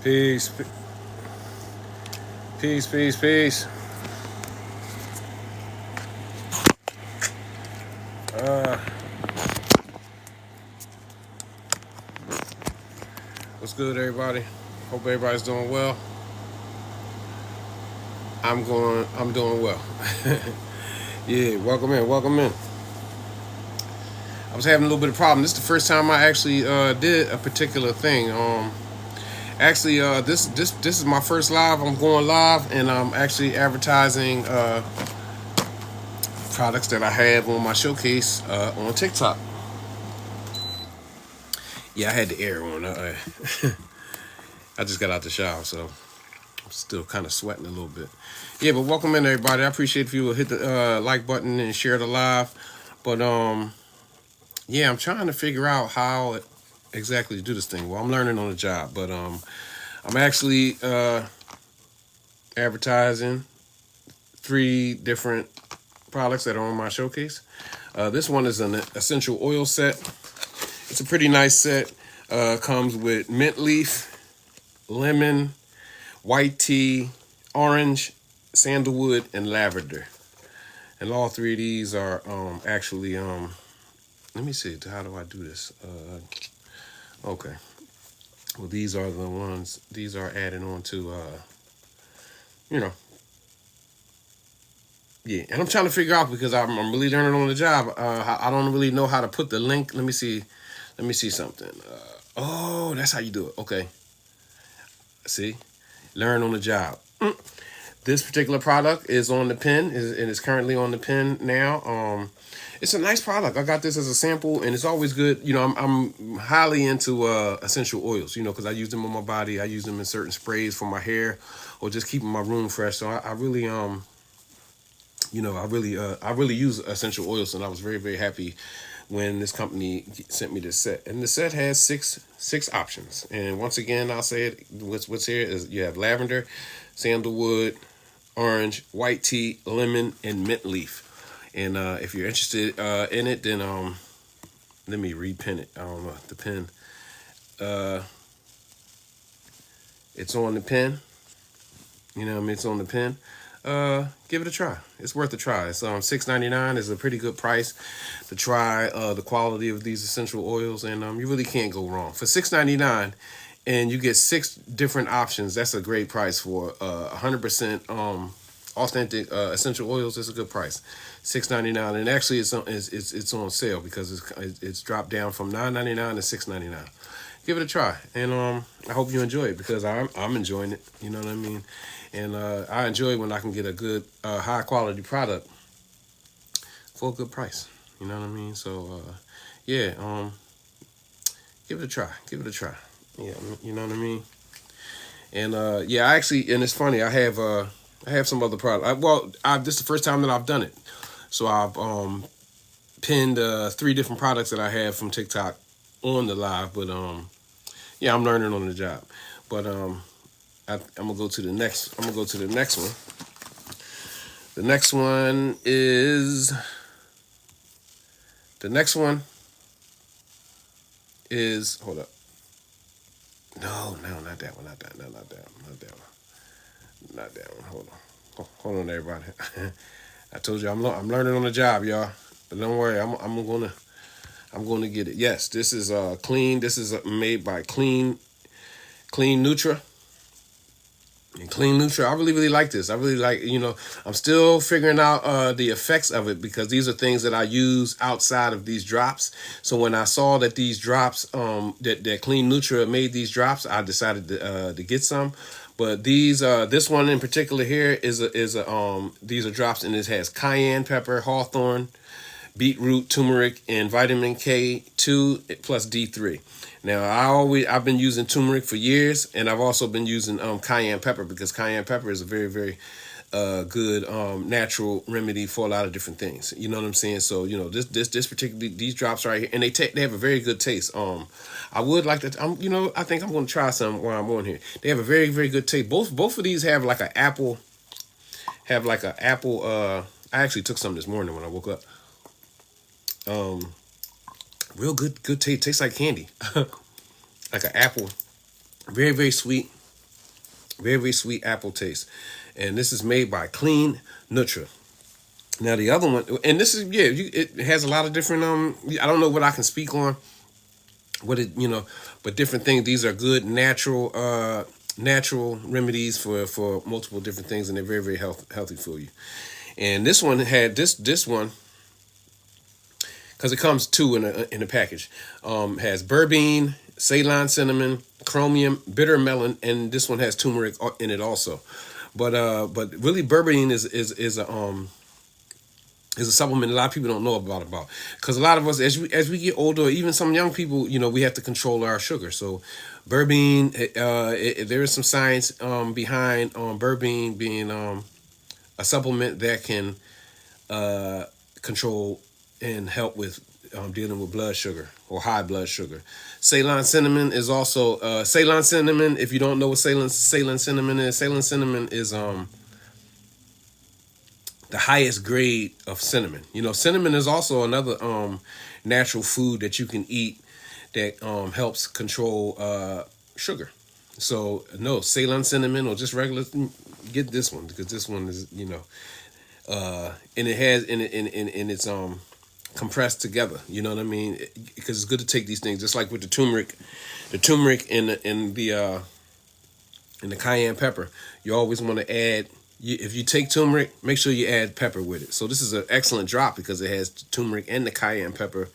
Peace, peace, peace, peace. Uh, what's good, everybody? Hope everybody's doing well. I'm doing well. Yeah, welcome in, welcome in. I was having a little bit of problem. This is the first time I actually did a particular thing. Actually, this is my first live. I'm going live, and I'm actually advertising products that I have on my showcase on TikTok. Yeah, I had the air on. I just got out the shower, so I'm still kind of sweating a little bit. Yeah, but welcome in, everybody. I appreciate if you will hit the like button and share the live. But yeah, I'm trying to figure out how exactly to do this thing. Well, I'm learning on the job, but I'm actually advertising 3 different products that are on my showcase. This one is an essential oil set. It's a pretty nice set. Comes with mint leaf, lemon, white tea, orange, sandalwood, and lavender. And all 3 of these are actually let me see, how do I do this? Okay. Well, these are the ones, these are added on to you know, yeah. And I'm trying to figure out because I'm really learning on the job. I don't really know how to put the link. Let me see something. Oh, that's how you do it. Okay. See? Learn on the job. This particular product is on the pin, and it's currently on the pin now. It's a nice product. I got this as a sample, and it's always good. You know, I'm highly into essential oils. You know, because I use them on my body. I use them in certain sprays for my hair, or just keeping my room fresh. So I really I really use essential oils, and I was very very happy when this company sent me this set. And the set has six options. And once again, I'll say it. What's here is you have lavender, sandalwood, orange, white tea, lemon, and mint leaf. And if you're interested in it, then let me repin it. I don't know the pin. Uh, it's on the pin. You know what I mean? It's on the pin. Give it a try. It's worth a try. It's $6.99 is a pretty good price to try the quality of these essential oils, and you really can't go wrong for $6.99. And you get 6 different options. That's a great price for 100% authentic essential oils. It's a good price, $6.99. And actually, it's on sale because it's dropped down from $9.99 to $6.99. Give it a try, and I hope you enjoy it because I'm enjoying it. You know what I mean? And I enjoy when I can get a good high quality product for a good price. You know what I mean? So yeah, give it a try. Give it a try. Yeah, you know what I mean. And yeah, I actually, and it's funny. I have some other product. This is the first time that I've done it. So I've pinned 3 different products that I have from TikTok on the live. But yeah, I'm learning on the job. But I'm gonna go to the next. I'm gonna go to the next one. The next one is. The next one is. Hold up. No, not that one. Not that. No, not that one. Not that one. Not that one. Hold on, everybody. I told you I'm learning on the job, y'all. But don't worry, I'm gonna get it. Yes, this is clean. This is made by Clean Nutra. And Clean Nutra, I really like this. I really like, I'm still figuring out the effects of it because these are things that I use outside of these drops. So when I saw that these drops, that Clean Nutra made these drops, I decided to get some. But this one in particular here is these are drops, and it has cayenne pepper, hawthorn, beetroot, turmeric, and vitamin K2 plus D3. Now I've been using turmeric for years, and I've also been using cayenne pepper because cayenne pepper is a very very good natural remedy for a lot of different things. You know what I'm saying? So this particularly these drops right here, and they have a very good taste. I would like to I think I'm going to try some while I'm on here. They have a very very good taste. Both of these have like an apple. I actually took some this morning when I woke up. Real good taste. Tastes like candy. Like an apple. Very, very sweet. Very, very sweet apple taste. And this is made by Clean Nutra. Now the other one, and this is, yeah, it has a lot of different, I don't know what I can speak on, what it, but different things. These are good natural remedies for multiple different things, and they're very, very healthy for you. And this one had this one, because it comes two in a package. Has berberine, Ceylon cinnamon, chromium, bitter melon, and this one has turmeric in it also. But really, berberine is a supplement a lot of people don't know about, because a lot of us, as we get older, even some young people, we have to control our sugar. So berberine, there is some science behind berberine being a supplement that can control and help with dealing with blood sugar or high blood sugar. Ceylon cinnamon is also Ceylon cinnamon. If you don't know what Ceylon cinnamon is the highest grade of cinnamon. Cinnamon is also another natural food that you can eat that helps control sugar. So no, Ceylon cinnamon or just regular, get this one, because this one is, and it has in it's compressed together. You know what I mean? Because it's good to take these things, just like with the turmeric and the cayenne pepper. You always want to add. If you take turmeric, make sure you add pepper with it. So this is an excellent drop because it has turmeric and the cayenne pepper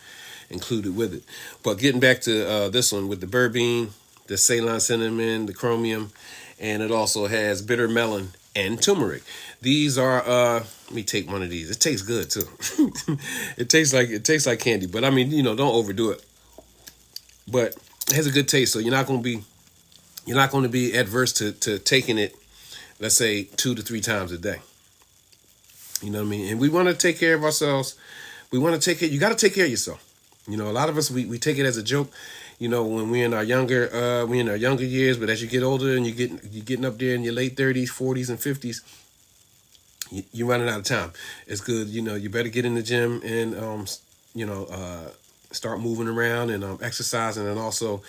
included with it. But getting back to this one with the berberine, the Ceylon cinnamon, the chromium, and it also has bitter melon and turmeric. These are let me take one of these. It tastes good too. It tastes like candy, but I mean, don't overdo it. But it has a good taste, so you're not going to be adverse to taking it, let's say 2 to 3 times a day. You know what I mean? And we want to take care of ourselves. We want to take care. You got to take care of yourself. A lot of us, we take it as a joke. When we're in our younger years, but as you get older and you're getting up there in your late 30s, 40s, and 50s, you're running out of time. It's good. You better get in the gym and start moving around and exercising, and also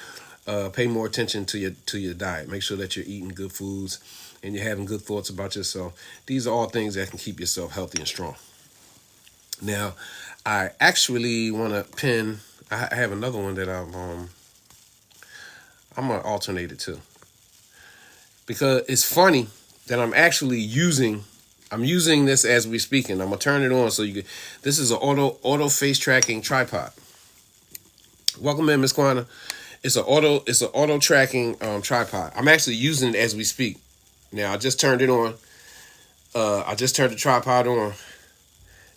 pay more attention to your diet. Make sure that you're eating good foods and you're having good thoughts about yourself. These are all things that can keep yourself healthy and strong. Now, I actually want to pin. I have another one that I'm gonna alternate it to, because it's funny that I'm actually using this as we speaking. I'm gonna turn it on so you can. This is an auto face tracking tripod. Welcome in, Miss Quana. It's an auto tracking tripod. I'm actually using it as we speak. Now I just turned it on. I just turned the tripod on.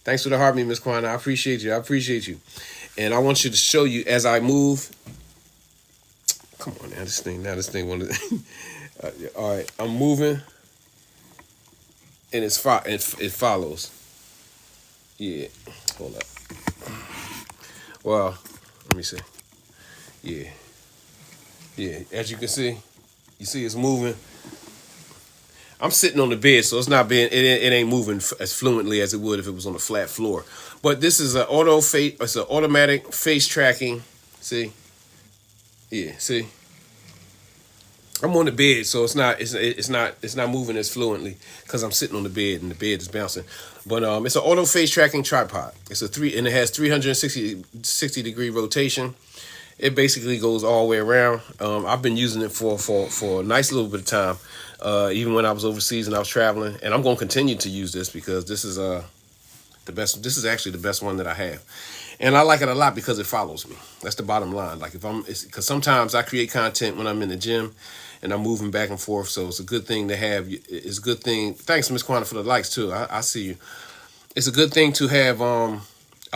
Thanks for the heart, Miss Quana. I appreciate you. And I want you to show you as I move. Come on now, this thing wanted. All right, I'm moving, and it follows. Yeah, hold up. Well, let me see. Yeah. As you can see, it's moving. I'm sitting on the bed, so it's not being. It ain't moving as fluently as it would if it was on a flat floor. But this is It's an automatic face tracking. See? Yeah. See? I'm on the bed, so it's not moving as fluently because I'm sitting on the bed and the bed is bouncing. But it's an auto face tracking tripod. And it has 360 degree rotation. It basically goes all the way around. I've been using it for a nice little bit of time. Even when I was overseas and I was traveling, and I'm going to continue to use this because this is the best. This is actually the best one that I have, and I like it a lot because it follows me. That's the bottom line. Like because sometimes I create content when I'm in the gym, and I'm moving back and forth. So it's a good thing to have. It's a good thing. Thanks, Miss Quanta, for the likes too. I see you. It's a good thing to have a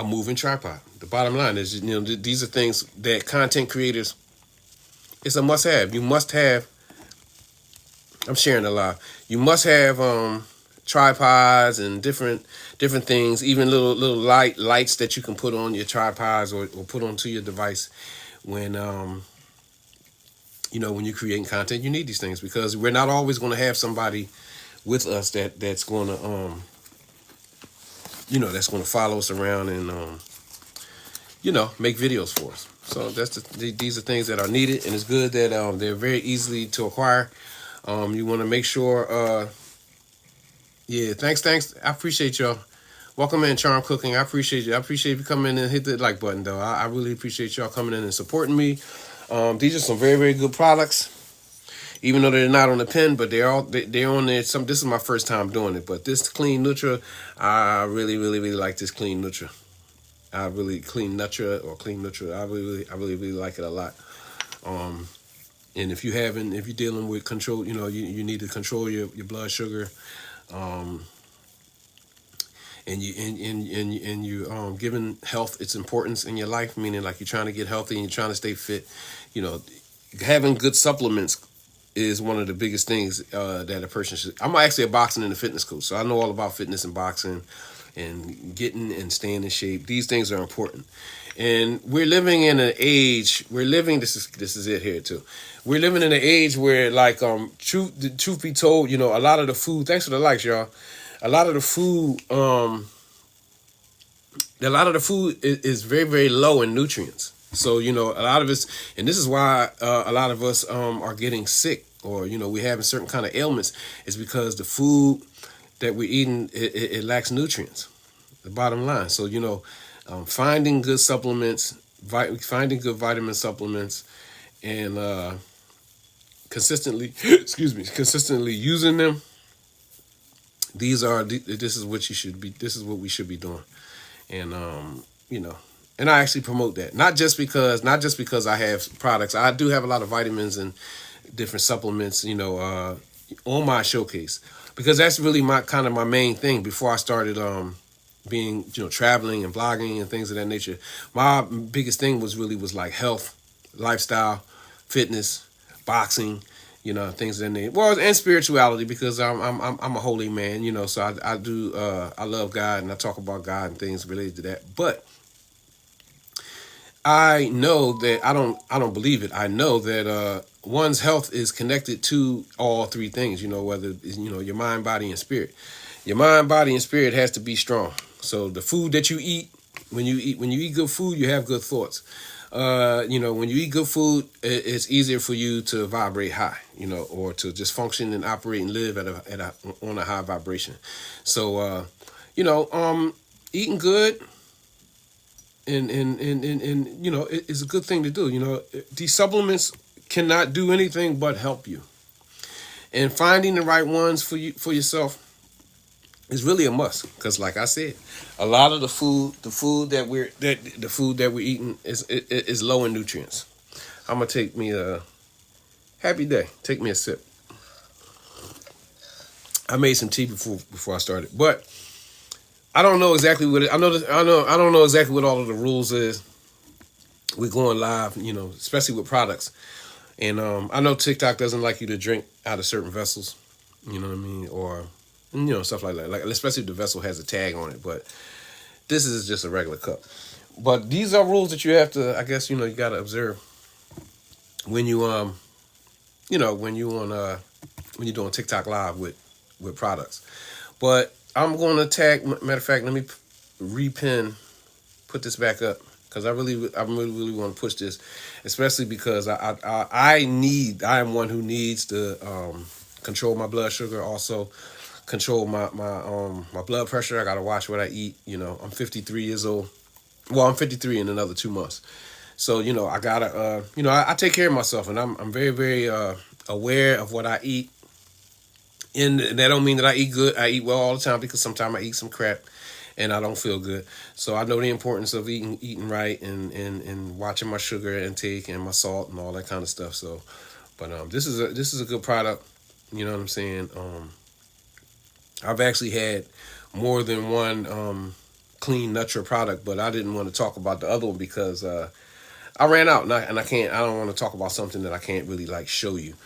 moving tripod. The bottom line is, these are things that content creators. It's a must-have. You must have. I'm sharing a lot. You must have tripods and different things, even little lights that you can put on your tripods or put onto your device when when you're creating content. You need these things because we're not always going to have somebody with us that's going to that's going to follow us around and make videos for us. So these are things that are needed, and it's good that they're very easily to acquire. You want to make sure. Yeah, thanks. I appreciate y'all. Welcome in, Charm Cooking. I appreciate you. I appreciate you coming in and hit the like button, though. I really appreciate y'all coming in and supporting me. These are some very, very good products. Even though they're not on the pen, but they're on there. This is my first time doing it, but this Clean Nutra, I really, really, really like this Clean Nutra. I really Clean Nutra or Clean Nutra. I really like it a lot. And if you're dealing with control, you need to control your blood sugar. And you giving health its importance in your life, meaning like you're trying to get healthy and you're trying to stay fit. Having good supplements is one of the biggest things that a person should. I'm actually a boxing and a fitness coach, so I know all about fitness and boxing and getting and staying in shape. These things are important. And we're living in an age. This is it here too. We're living in an age where, like, truth be told, a lot of the food. Thanks for the likes, y'all. A lot of the food, is very, very low in nutrients. So, a lot of us, and this is why a lot of us are getting sick, or, we're having certain kind of ailments, is because the food that we're eating, it lacks nutrients, the bottom line. So, finding good supplements, finding good vitamin supplements, and consistently using them. This is what you should be. This is what we should be doing, and and I actually promote that. Not just because I have products. I do have a lot of vitamins and different supplements, on my showcase, because that's really my main thing. Before I started being traveling and blogging and things of that nature, my biggest thing was like health, lifestyle, fitness, boxing, things of that nature. Well, and spirituality, because I'm a holy man, so I love God and I talk about God and things related to that. But I know that I don't believe it. I know that one's health is connected to all three things, whether your mind, body, and spirit. Your mind, body, and spirit has to be strong. So the food that you eat, when you eat good food, you have good thoughts. When you eat good food, it's easier for you to vibrate high, or to just function and operate and live on a high vibration. So, eating good and it's a good thing to do. These supplements cannot do anything but help you. And finding the right ones for yourself is really a must, because, like I said, a lot of the food that we're eating is low in nutrients. I'm gonna take me a happy day. Take me a sip. I made some tea before I started, but I don't know exactly what I don't know exactly what all of the rules is. We're going live, especially with products, and I know TikTok doesn't like you to drink out of certain vessels. You know what I mean, or stuff like that. Like, especially if the vessel has a tag on it, but this is just a regular cup. But these are rules that you have to, I guess, you got to observe when you when you're doing TikTok live with products. But I'm going to tag. Matter of fact, let me put this back up, because I really want to push this, especially because I am one who needs to control my blood sugar, also control my blood pressure. I gotta watch what I eat. I'm 53 years old. Well, I'm 53 in another 2 months. So I gotta I take care of myself, and I'm very, very aware of what I eat. And that don't mean that I eat good. I eat well all the time, because sometimes I eat some crap and I don't feel good. So I know the importance of eating right and watching my sugar intake and my salt and all that kind of stuff. So, but this is a good product. You know what I'm saying? I've actually had more than one Clean Nutra product, but I didn't want to talk about the other one because I ran out, and I can't. I don't want to talk about something that I can't really like show you.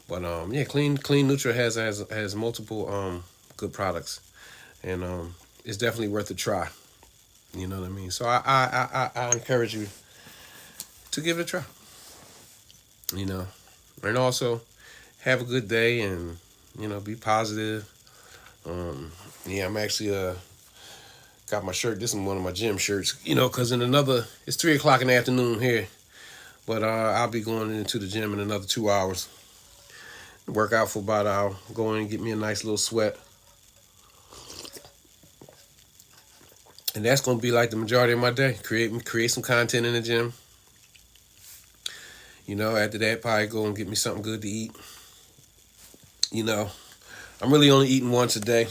But Clean Nutra has multiple good products, and it's definitely worth a try. You know what I mean? So I encourage you to give it a try. And also have a good day, and be positive. I'm actually got my shirt. This is one of my gym shirts, because it's 3:00 in the afternoon here, but I'll be going into the gym in another 2 hours. Work out for about an hour. Go in and get me a nice little sweat. And that's gonna be like the majority of my day. Create some content in the gym. After that, probably go and get me something good to eat. I'm really only eating once a day.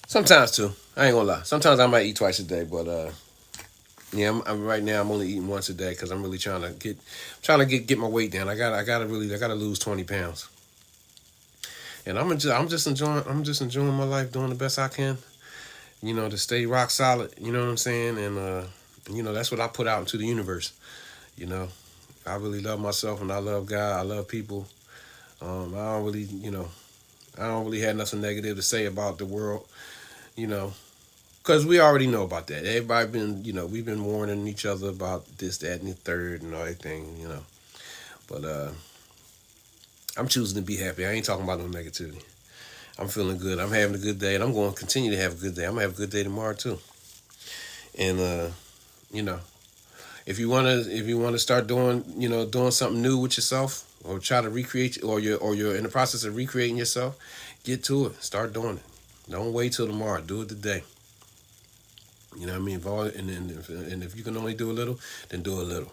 Sometimes two. I ain't gonna lie. Sometimes I might eat twice a day, but yeah, I'm right now. I'm only eating once a day because I'm really trying to get my weight down. I gotta lose 20 pounds, and I'm just enjoying my life, doing the best I can. To stay rock solid. You know what I'm saying, and that's what I put out into the universe. I really love myself and I love God. I love people. I don't really have nothing negative to say about the world. Because we already know about that. Everybody we've been warning each other about this, that, and the third and everything. But I'm choosing to be happy. I ain't talking about no negativity. I'm feeling good. I'm having a good day, and I'm going to continue to have a good day. I'm going to have a good day tomorrow too. And if you wanna start doing something new with yourself, or try to recreate, or you're in the process of recreating yourself, get to it. Start doing it. Don't wait till tomorrow. Do it today. You know what I mean? And if you can only do a little, then do a little.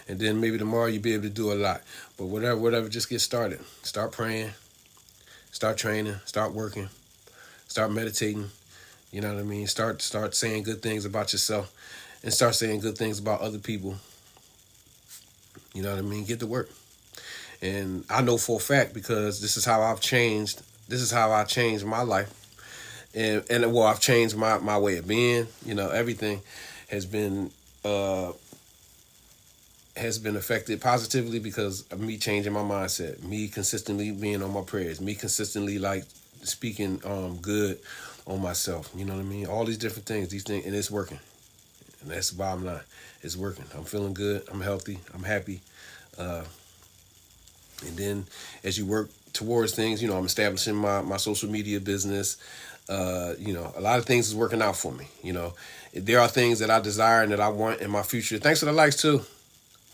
And then maybe tomorrow you'll be able to do a lot. But whatever, just get started. Start praying. Start training. Start working. Start meditating. You know what I mean? Start saying good things about yourself. And start saying good things about other people. You know what I mean? Get to work. And I know for a fact, because this is how I've changed. This is how I changed my life. And well, I've changed my way of being. Everything has been affected positively because of me changing my mindset, me consistently being on my prayers, me consistently speaking good on myself. You know what I mean? All these different things, and it's working. And that's the bottom line. It's working. I'm feeling good. I'm healthy. I'm happy. And then as you work towards things, I'm establishing my social media business. A lot of things is working out for me. There are things that I desire and that I want in my future. Thanks for the likes too.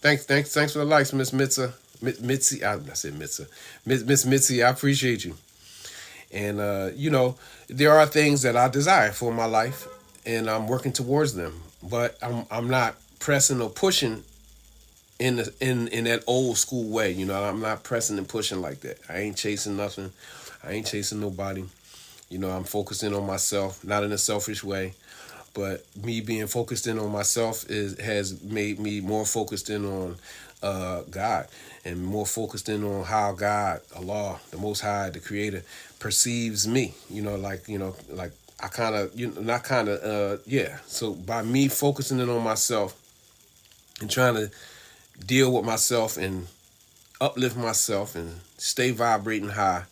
Thanks for the likes, Miss Mitza. Mitzi, I said Mitza. Miss Mitzi, I appreciate you. And there are things that I desire for my life, and I'm working towards them. But I'm not pressing or pushing in that old school way. I'm not pressing and pushing like that. I ain't chasing nothing. I ain't chasing nobody. I'm focusing on myself, not in a selfish way, but me being focused in on myself has made me more focused in on God, and more focused in on how God, Allah, the Most High, the Creator, perceives me. I kind of, yeah. So by me focusing in on myself and trying to deal with myself and uplift myself and stay vibrating high,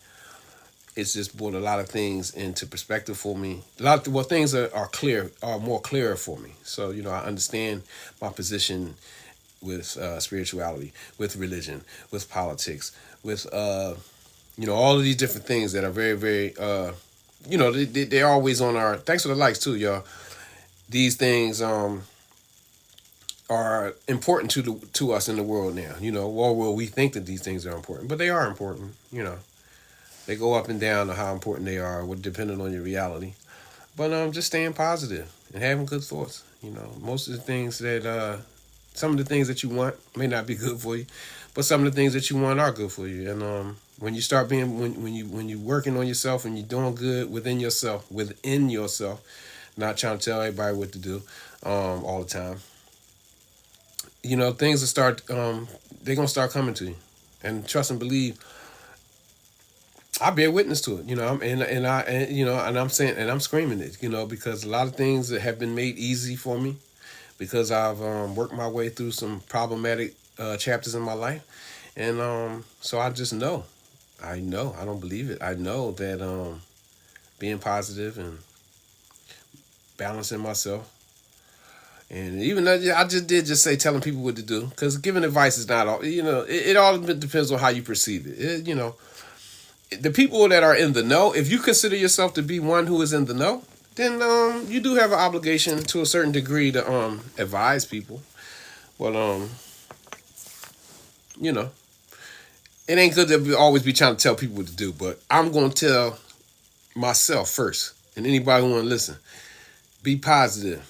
it's just brought a lot of things into perspective for me. Things are more clearer for me. So, I understand my position with spirituality, with religion, with politics, with, all of these different things that are very, very, they're always on our, thanks for the likes too, y'all. These things are important to us in the world now, or we think that these things are important, but they are important, They go up and down on how important they are, depending on your reality. But just staying positive and having good thoughts. Most of the things that, some of the things that you want may not be good for you, but some of the things that you want are good for you. And when you start when you're working on yourself and you're doing good within yourself, not trying to tell everybody what to do all the time, things will start. They're gonna start coming to you, and trust and believe. I bear witness to it, and I'm saying, and I'm screaming it, because a lot of things that have been made easy for me, because I've worked my way through some problematic chapters in my life, and so I just know, I don't believe it. I know that being positive and balancing myself, and even though I just say telling people what to do, because giving advice is not all, it all depends on how you perceive it, The people that are in the know, if you consider yourself to be one who is in the know, then you do have an obligation to a certain degree to advise people. But it ain't good to always be trying to tell people what to do, but I'm gonna tell myself first, and anybody who wanna listen, be positive.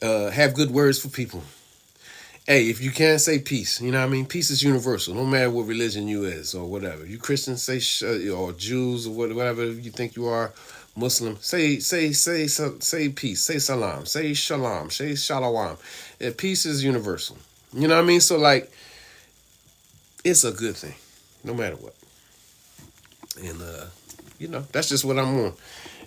Have good words for people. Hey, if you can, say peace. You know what I mean? Peace is universal, no matter what religion you is or whatever. You Christians, say or Jews or whatever you think you are, Muslim, say peace, say salam, say shalom, say shalom. Yeah, peace is universal. You know what I mean? So like, it's a good thing, no matter what. And that's just what I'm on.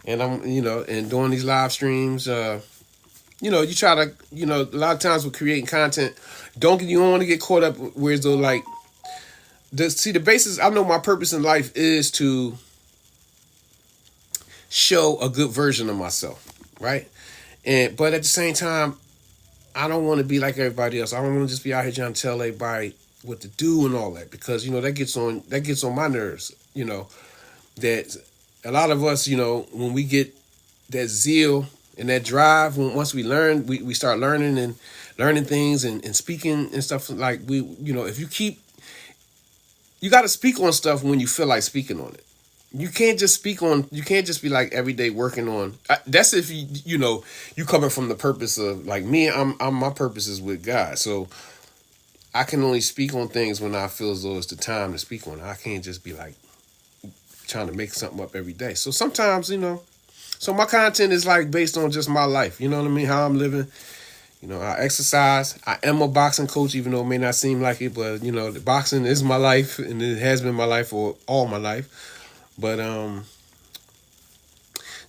And I'm and doing these live streams. You try to, a lot of times with creating content, you don't want to get caught up where as though like, the basis, I know my purpose in life is to show a good version of myself, right? But at the same time, I don't want to be like everybody else. I don't want to just be out here trying to tell everybody what to do and all that, because that gets on my nerves. That a lot of us, when we get that zeal and that drive, once we learn, we start learning and learning things and speaking and stuff, like if you got to speak on stuff when you feel like speaking on it. You can't just be like every day working on, that's if you coming from the purpose of like me, I'm my purpose is with God. So I can only speak on things when I feel as though it's the time to speak on it. I can't just be like trying to make something up every day. So sometimes, so my content is like based on just my life. You know what I mean? How I'm living. I exercise. I am a boxing coach, even though it may not seem like it, but the boxing is my life, and it has been my life for all my life. But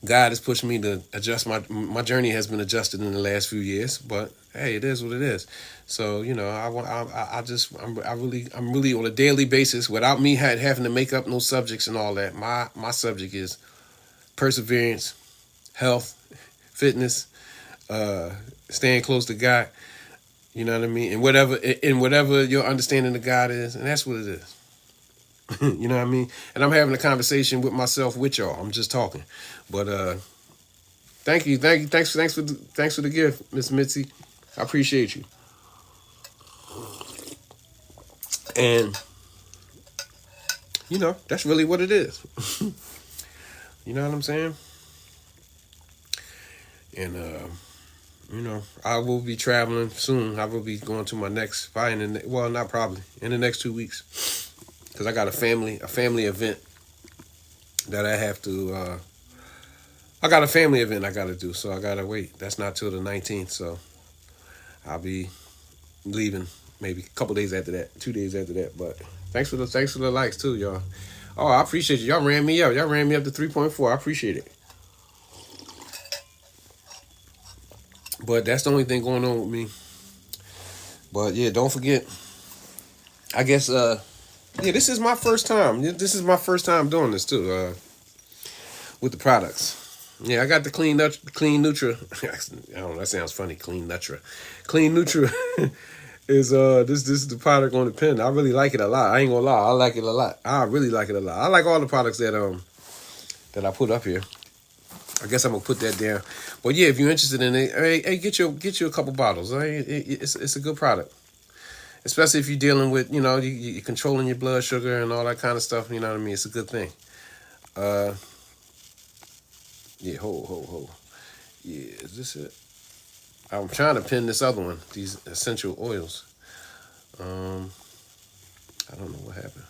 God has pushed me to adjust. My journey has been adjusted in the last few years, but hey, it is what it is. So I'm really on a daily basis, without me having to make up no subjects and all that. My subject is perseverance, health, fitness, staying close to God. You know what I mean? And whatever your understanding of God is, and that's what it is. You know what I mean? And I'm having a conversation with myself with y'all. I'm just talking. But thank you. Thanks for the gift, Miss Mitzi. I appreciate you. And that's really what it is. You know what I'm saying? And I will be traveling soon. I will be going to my next in the next 2 weeks. Because I got a family event that I have to, I got a family event I got to do, so I got to wait. That's not till the 19th, so I'll be leaving maybe a couple days after that, 2 days after that. But thanks for the likes too, y'all. Oh, I appreciate you. Y'all ran me up. Y'all ran me up to 3.4. I appreciate it. But that's the only thing going on with me. But yeah, don't forget, I guess, this is my first time. This is my first time doing this too, with the products. Yeah, I got the Clean Nutra. I don't know, that sounds funny. Clean Nutra is this is the product on the pen. I really like it a lot. I ain't gonna lie, I like it a lot. I really like it a lot. I like all the products that I put up here. I guess I'm gonna put that down. But yeah, if you're interested in it, hey, get you a couple bottles. It's a good product. Especially if you're dealing with, you're controlling your blood sugar and all that kind of stuff. You know what I mean? It's a good thing. Yeah, ho. Yeah, is this it? I'm trying to pin this other one, these essential oils. I don't know what happened.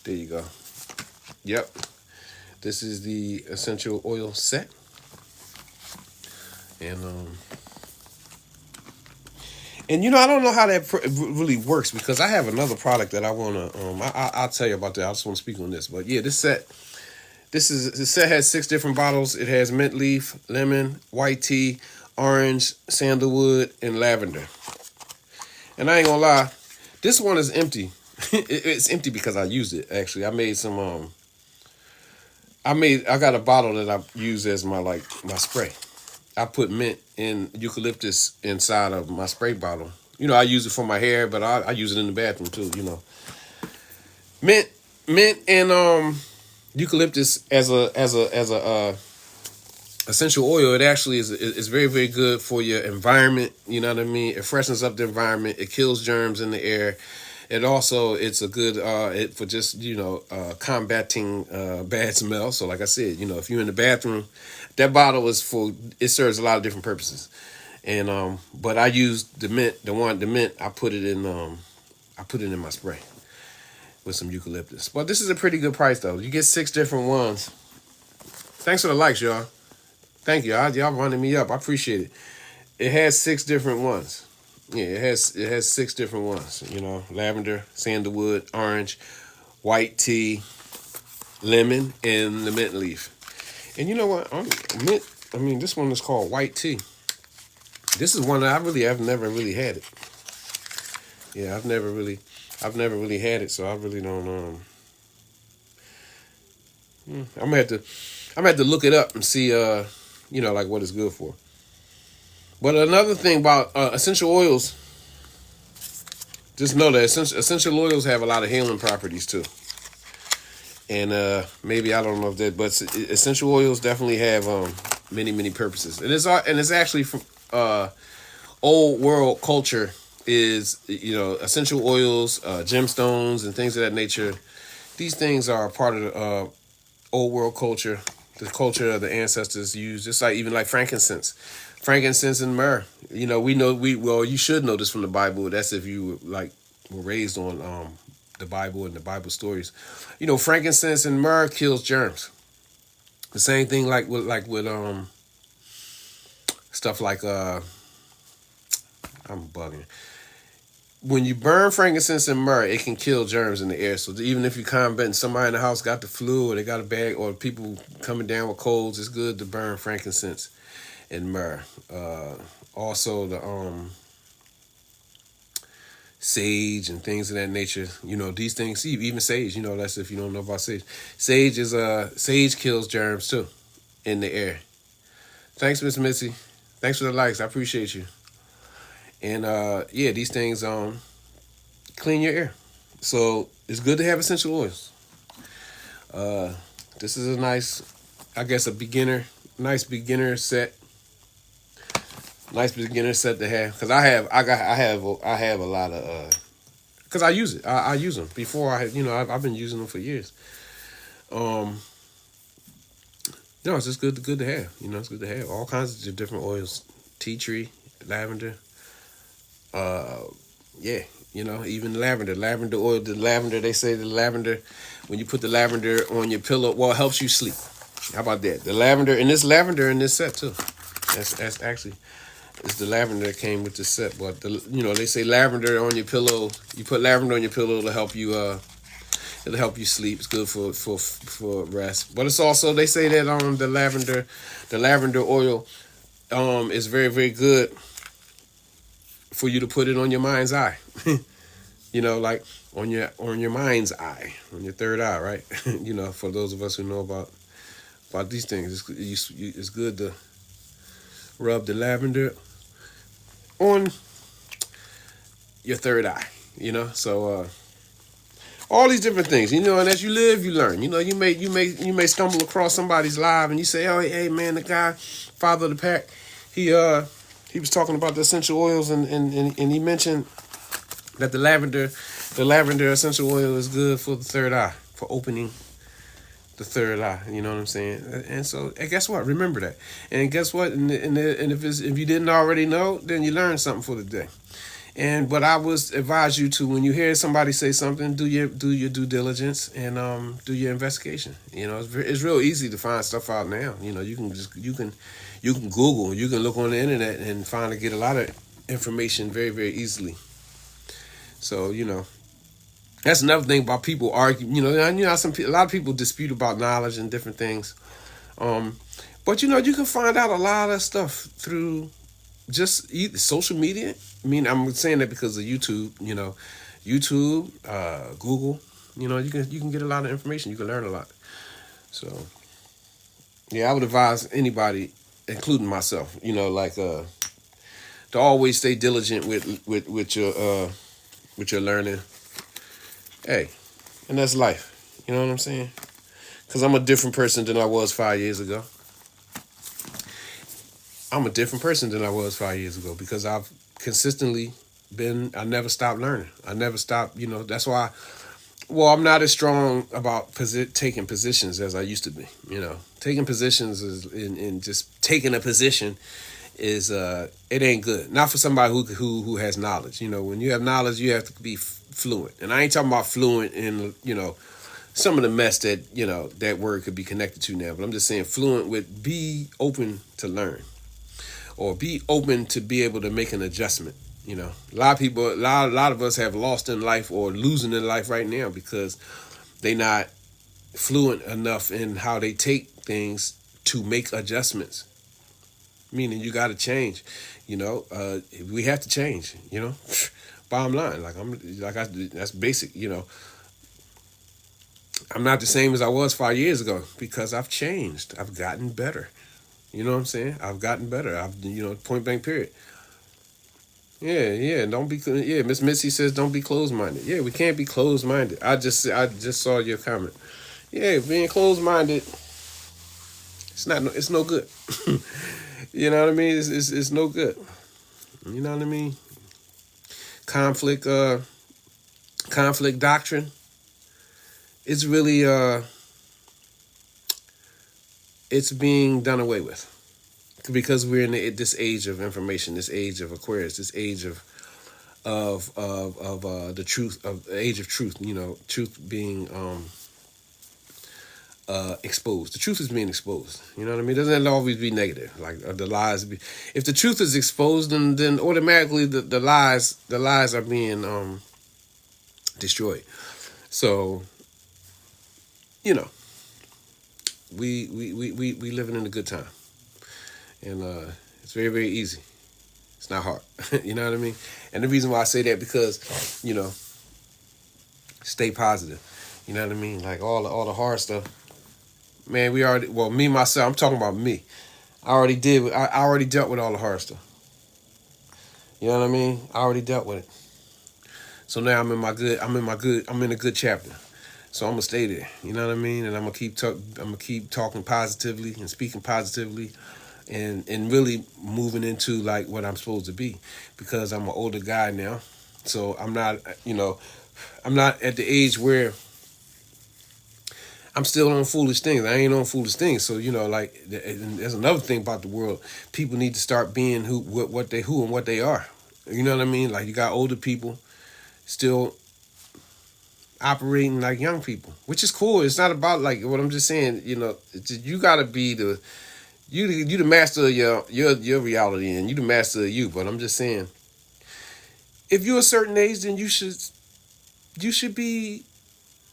There you go. Yep. This is the essential oil set. And I don't know how that really works, because I have another product that I want to, I'll tell you about that. I just want to speak on this. But yeah, this set has 6 different bottles. It has mint leaf, lemon, white tea, orange, sandalwood, and lavender. And I ain't gonna lie, this one is empty. It's empty because I used it, actually. I made some, I got a bottle that I use as my spray. I put mint and eucalyptus inside of my spray bottle. I use it for my hair, but I use it in the bathroom too, Mint and eucalyptus as a essential oil. It actually is very, very good for your environment. You know what I mean? It freshens up the environment. It kills germs in the air. It's a good for just combating bad smell. So like I said, if you're in the bathroom, that bottle is for, it serves a lot of different purposes. And but I use the mint, the mint. I put it in my spray with some eucalyptus. But this is a pretty good price though. You get 6 different ones. Thanks for the likes, y'all. Thank you. Y'all running me up. I appreciate it. It has 6 different ones. Yeah, it has 6 different ones. Lavender, sandalwood, orange, white tea, lemon, and the mint leaf. And you know what? Mint. I mean, this one is called white tea. This is one that I've never really had it. Yeah, I've never really had it, so I really don't. I'm gonna have to look it up and see, like what it's good for. But another thing about essential oils, just know that essential oils have a lot of healing properties too. And maybe I don't know if that, but essential oils definitely have many purposes. And it's actually from old world culture is essential oils, gemstones, and things of that nature. These things are part of the old world culture, the culture of the ancestors used, just even like frankincense and myrrh. You should know this from the Bible. That's if you were raised on the Bible and the Bible stories. Frankincense and myrrh kills germs. The same thing with stuff like I'm bugging. When you burn frankincense and myrrh, it can kill germs in the air. So even if you combating somebody in the house got the flu, or they got a bag, or people coming down with colds, it's good to burn frankincense and myrrh. Also the sage and things of that nature. These things. See, even sage. That's if you don't know about sage. Sage kills germs too in the air. Thanks, Miss Missy. Thanks for the likes. I appreciate you. And these things clean your air. So it's good to have essential oils. This is a nice beginner set. Nice beginner set to have, because I have a lot of because I use it. I use them before. I've been using them for years. It's just good to have. It's good to have all kinds of different oils: tea tree, lavender. Even lavender oil. The lavender, they say the lavender, when you put the lavender on your pillow, well, it helps you sleep. How about that? The lavender, and this lavender in this set too. That's actually, it's the lavender that came with the set. But they say lavender on your pillow. You put lavender on your pillow, it'll help you. It'll help you sleep. It's good for rest. But it's also, they say that the lavender oil, is very, very good for you to put it on your mind's eye. Like on your mind's eye, on your third eye, right? For those of us who know about these things, it's good to rub the lavender on your third eye. So all these different things, and as you live, you learn. You may stumble across somebody's live, and you say, "Oh, hey man, the guy, father of the pack, he was talking about the essential oils, and he mentioned that the lavender essential oil is good for the third eye, for opening the third eye." You know what I'm saying? And so, and guess what? Remember that. And guess what? And if you didn't already know, then you learned something for the day. But I would advise you to, when you hear somebody say something, do your due diligence and do your investigation. It's real easy to find stuff out now. You can Google, you can look on the internet and get a lot of information very, very easily. So that's another thing about people argue. A lot of people dispute about knowledge and different things. But you can find out a lot of stuff through just social media. I mean, I'm saying that because of YouTube. YouTube, Google. You can get a lot of information. You can learn a lot. So yeah, I would advise anybody, including myself, to always stay diligent with your learning. Hey, and that's life. You know what I'm saying? Because I'm a different person than I was 5 years ago. I'm a different person than I was 5 years ago because I've consistently I never stopped learning. I never stopped, that's why, well, I'm not as strong about taking positions as I used to be. Taking positions in just taking a position is it ain't good. Not for somebody who has knowledge. When you have knowledge, you have to be fluent. And I ain't talking about fluent in some of the mess that that word could be connected to now. But I'm just saying fluent with be open to learn or be open to be able to make an adjustment. A lot of people, a lot of us have lost in life or losing in life right now because they not fluent enough in how they take things to make adjustments. Meaning you got to change. We have to change. Bottom line, that's basic. I'm not the same as I was 5 years ago because I've changed. I've gotten better. You know what I'm saying? I've gotten better. Point blank period. Yeah, yeah. Don't be. Yeah, Miss Missy says don't be closed minded. Yeah, we can't be closed minded. I just saw your comment. Yeah, being closed minded, it's not. It's no good. You know what I mean? It's no good. You know what I mean? Conflict. Conflict doctrine. It's really it's being done away with because we're in this age of information, this age of Aquarius, this age of the truth, of the age of truth. Truth being exposed. The truth is being exposed. You know what I mean? It doesn't always be negative. Like the lies. If the truth is exposed, then automatically the lies are being destroyed. So we living in a good time, and it's very very easy. It's not hard. You know what I mean? And the reason why I say that because stay positive. You know what I mean? Like all the hard stuff. Man, me myself. I'm talking about me. I already dealt with all the hard stuff. You know what I mean? I already dealt with it. So now I'm in a good chapter. So I'm gonna stay there. You know what I mean? And I'm gonna keep talking positively and speaking positively, and really moving into like what I'm supposed to be, because I'm an older guy now. So I'm not at the age where I'm still on foolish things. I ain't on foolish things. So and there's another thing about the world. People need to start being who and what they are. You know what I mean? Like you got older people still operating like young people, which is cool. It's not about like what I'm just saying. You gotta be you the master of your reality, and you the master of you. But I'm just saying, if you're a certain age, then you should be,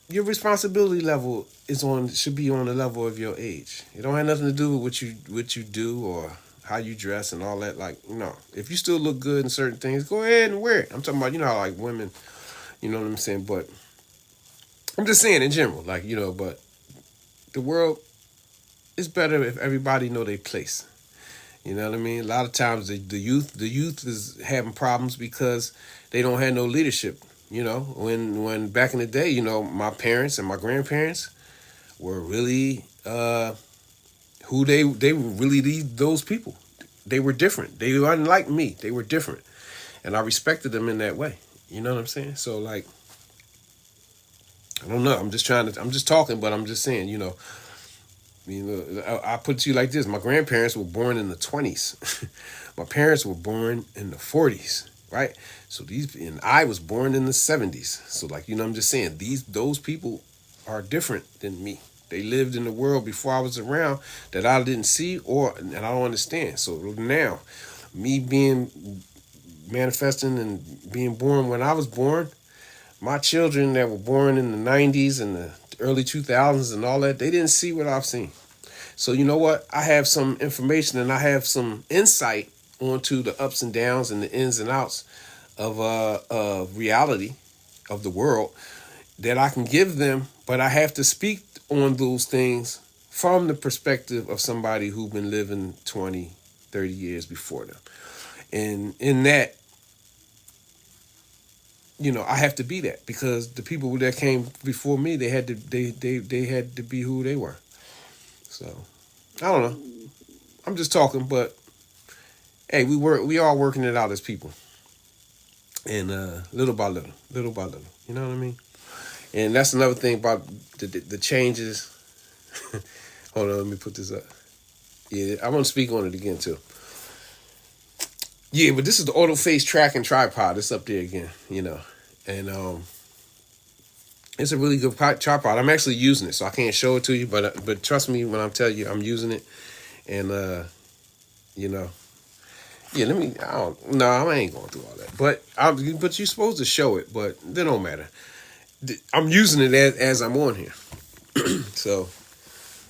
your responsibility level should be on the level of your age. It don't have nothing to do with what you do or how you dress and all that. Like, no, if you still look good in certain things, go ahead and wear it. I'm talking about how like women, you know what I'm saying. But I'm just saying in general, like but the world is better if everybody know their place. You know what I mean? A lot of times the youth is having problems because they don't have no leadership. When back in the day, my parents and my grandparents were really who they were really those people. They were different. They weren't like me. They were different, and I respected them in that way. You know what I'm saying? So like, I don't know. I'm just talking, but I'm just saying. I put it to you like this: my grandparents were born in the 20s. My parents were born in the 40s. Right, so and I was born in the 70s. So like I'm just saying those people are different than me. They lived in the world before I was around that I didn't see and I don't understand. So now, me being manifesting and being born when I was born, my children that were born in the 90s and the early 2000s and all that, they didn't see what I've seen. So you know what? I have some information and I have some insight onto the ups and downs and the ins and outs of reality of the world that I can give them, but I have to speak on those things from the perspective of somebody who's been living 20, 30 years before them. And in that, I have to be that because the people that came before me, they had to be who they were. So I don't know. I'm just talking, but hey, we are working it out as people. And little by little, you know what I mean? And that's another thing about the changes. Hold on, let me put this up. Yeah, I want to speak on it again too. Yeah, but this is the auto face tracking tripod. It's up there again, and it's a really good tripod. I'm actually using it, so I can't show it to you, but trust me when I'm telling you I'm using it, and you know, yeah. No, I ain't going through all that, but you're supposed to show it, but it don't matter. I'm using it as I'm on here, so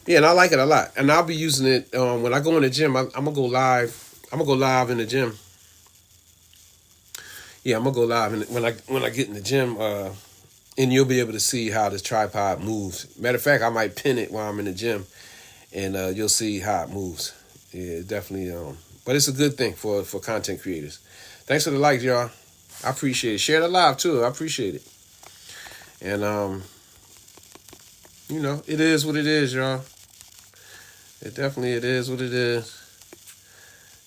yeah, and I like it a lot, and I'll be using it when I go in the gym. I'm gonna go live. I'm gonna go live in the gym. Yeah, I'm gonna go live when I get in the gym. And you'll be able to see how this tripod moves. Matter of fact, I might pin it while I'm in the gym, and you'll see how it moves. Yeah, definitely. But it's a good thing for content creators. Thanks for the likes, y'all. I appreciate it. Share the live too. I appreciate it. And it is what it is, y'all. It is what it is.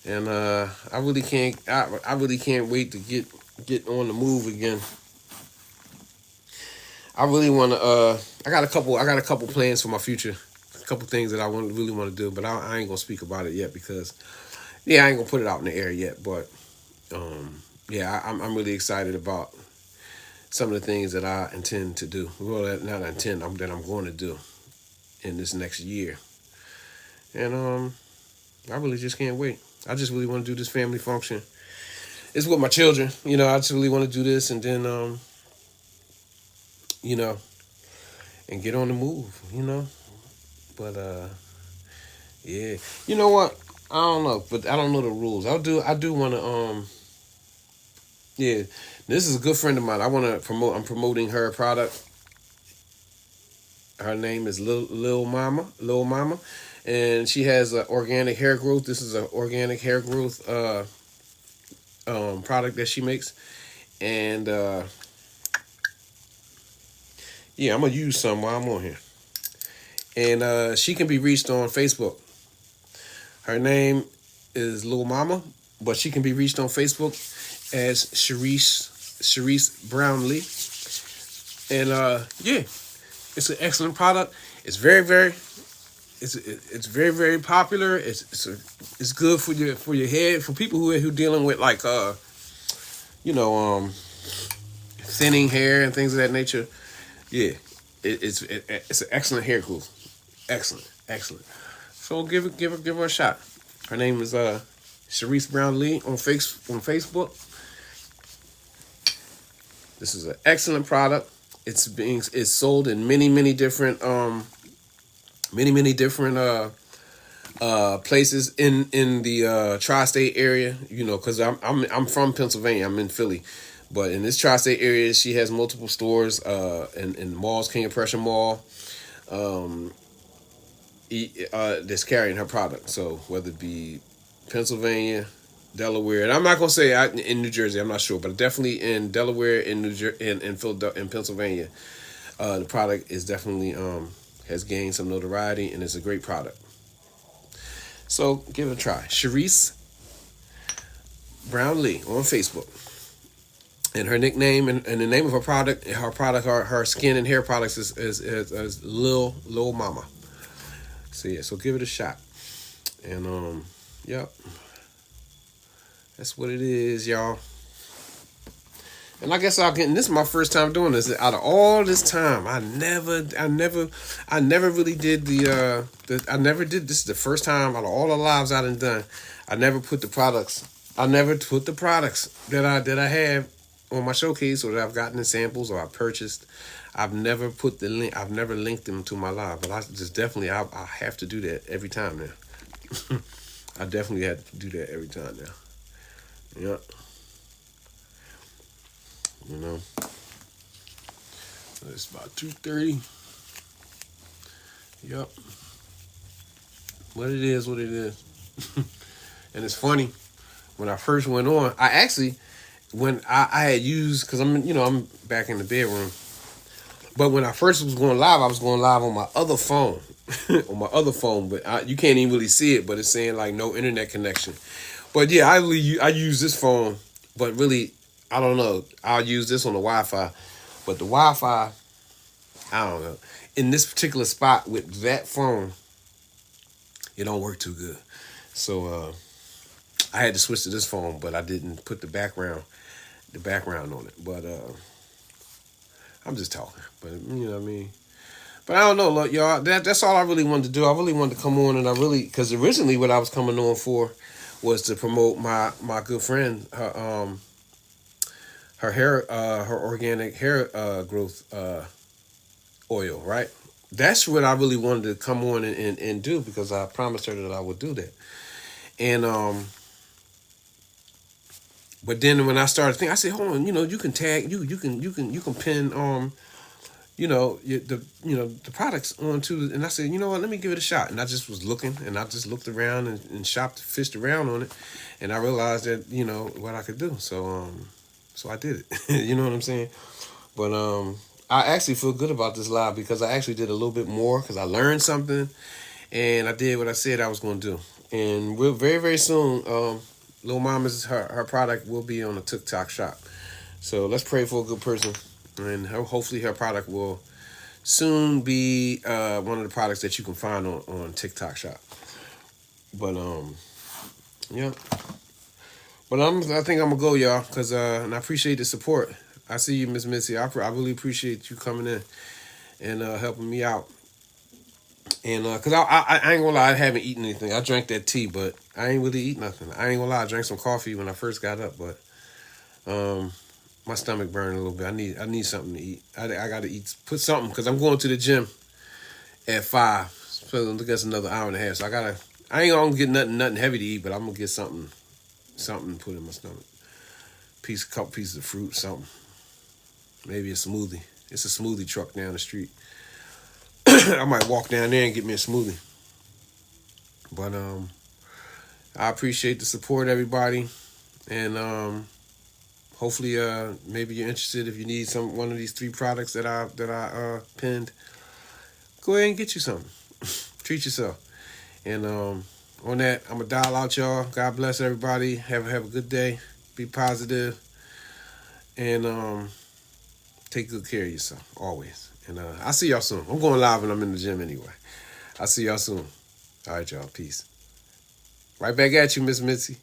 And I really can't wait to get on the move again. I really want to. I got a couple plans for my future. A couple things that I really want to do, but I ain't gonna speak about it yet because, yeah, I ain't gonna put it out in the air yet. But, yeah, I'm really excited about some of the things that I intend to do. Well, not intend. That I'm going to do in this next year. And I really just can't wait. I just really want to do this family function. It's with my children. I just really want to do this, and then and get on the move, But yeah. You know what? I don't know, but I don't know the rules. I do want to yeah. This is a good friend of mine. I'm promoting her product. Her name is Lil Mama, and she has organic hair growth. This is an organic hair growth product that she makes. And yeah, I'm gonna use some while I'm on here. And she can be reached on Facebook. Her name is Lil Mama, but she can be reached on Facebook as Sharice Brownlee. And yeah, it's an excellent product. It's it's very very popular. It's good for your head, for people who dealing with like thinning hair and things of that nature. Yeah, it's an excellent hair growth. Excellent. So give her a shot. Her name is Sharice Brownlee on Facebook. This is an excellent product. It's sold in many different places in the tri-state area. Because I'm from Pennsylvania. I'm in Philly. But in this tri-state area, she has multiple stores in malls, King of Prussia Mall, that's carrying her product. So whether it be Pennsylvania, Delaware, and I'm not gonna say in New Jersey, I'm not sure, but definitely in Delaware, in New Jersey, in Philadelphia, in Pennsylvania, the product is definitely has gained some notoriety, and it's a great product. So give it a try. Sharice Brownlee on Facebook. And her nickname and the name of her product, her skin and hair products is Lil Mama. So yeah, so give it a shot. And yep. That's what it is, y'all. And I guess this is my first time doing this. Out of all this time, I never really did I never did this is the first time out of all the lives I've done. I never put the products that I have on my showcase or that I've gotten in samples or I purchased. I've never put the link. I've never linked them to my live, but I have to do that every time now. I definitely have to do that every time now. Yep. It's about 2:30. Yep. What it is. And it's funny. When I first went on, when I had used, because I'm back in the bedroom. But when I first was going live, I was going live on my other phone. But you can't even really see it, but it's saying like no internet connection. But yeah, I use this phone, but really I don't know. I'll use this on the Wi-Fi, but the Wi-Fi, I don't know. In this particular spot with that phone, it don't work too good. So I had to switch to this phone, but I didn't put the background on it. But I'm just talking. But you know what I mean. But I don't know, look, y'all. That's all I really wanted to do. I really wanted to come on, and because originally what I was coming on for was to promote my good friend, her hair, her organic hair growth oil, right? That's what I really wanted to come on and do, because I promised her that I would do that. And but then when I started thinking, I said, hold on, you can tag, you can pin the products onto, and I said, you know what, let me give it a shot. And I just was looking, and I just looked around and shopped, fished around on it, and I realized that what I could do. So I did it. You know what I'm saying? But I actually feel good about this live, because I actually did a little bit more, because I learned something, and I did what I said I was going to do. And we'll very, very soon, Lil Mama's her product will be on a TikTok shop. So let's pray for a good person, and hopefully her product will soon be one of the products that you can find on TikTok shop. But yeah. But I think I'm gonna go, y'all, because and I appreciate the support. I see you, Miss Missy. I really appreciate you coming in and helping me out. And because I ain't gonna lie, I haven't eaten anything. I drank that tea, but I ain't really eat nothing. I ain't gonna lie, I drank some coffee when I first got up, but my stomach burned a little bit. I need something to eat. I gotta eat, put something, because I'm going to the gym at 5. So that's another hour and a half. So I ain't gonna get nothing heavy to eat, but I'm gonna get something to put in my stomach. Couple pieces of fruit, something. Maybe a smoothie. It's a smoothie truck down the street. I might walk down there and get me a smoothie. But I appreciate the support, everybody, and hopefully maybe you're interested. If you need one of these 3 products that I pinned, go ahead and get you something. Treat yourself. And on that, I'm gonna dial out, y'all. God bless everybody. Have a good day. Be positive, and take good care of yourself always. And I'll see y'all soon. I'm going live when I'm in the gym anyway. I'll see y'all soon. All right, y'all. Peace. Right back at you, Miss Mitzi.